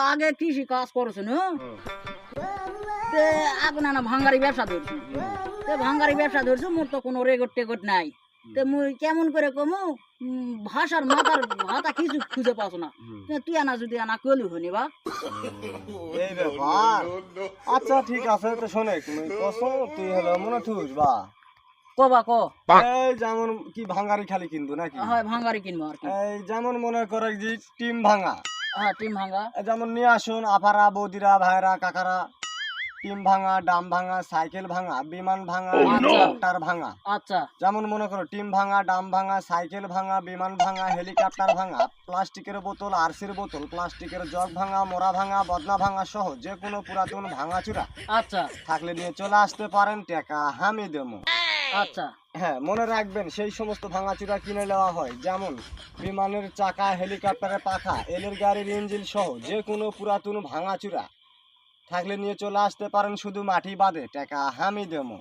আগে কৃষি কাজ করছো না তে এখন না ভাঙ্গারি ব্যবসা ধরছি তে ভাঙ্গারি ব্যবসা ধরছো মোর তো কোনো রেকর্ড টেকর্ড নাই তে মুই কেমন করে কমু ভাষার মাথার ভাতা কিছু খুঁজে পাস না তুই আনা যদি আনা কলি হনি বা এই ব্যাপার আচ্ছা ঠিক আছে তো শোনে তুমি কস তুই হলো মনে থুস বা কবা ক এই যেমন কি ভাঙ্গারি খালি কিনবো নাকি হয় ভাঙ্গারি কিনবো আর কি এই যেমন মনে করে যে টিম ভাঙা হ্যাঁ টিম ভাঙ্গা যেমন নিয়ে আসুন আপারা বৌদিরা ভাইরা কাকারা টিম ভাঙা ডাম ভাঙা সাইকেল ভাঙা বিমান ভাঙা হেলিকপ্টার ভাঙা আচ্ছা যেমন মনে করো টিম ভাঙা ডাম ভাঙা সাইকেল ভাঙা বিমান ভাঙা হেলিকপ্টার ভাঙা প্লাস্টিকের বোতল আরসির বোতল প্লাস্টিকের জগ ভাঙা মোড়া ভাঙা বদনা ভাঙা সহ যে কোনো পুরাতন ভাঙাচুরা আচ্ছা থাকলে নিয়ে চলে আসতে পারেন টাকা আমি দেবো আচ্ছা হ্যাঁ মনে রাখবেন সেই সমস্ত ভাঙাচুরা কিনে নেওয়া হয় যেমন বিমানের চাকা হেলিকপ্টারের পাখা এলের গাড়ির ইঞ্জিন সহ যে কোনো পুরাতন ভাঙাচুরা থাকলে নিয়ে চলে আসতে পারেন শুধু মাটি বাদে টাকা আমি দেবো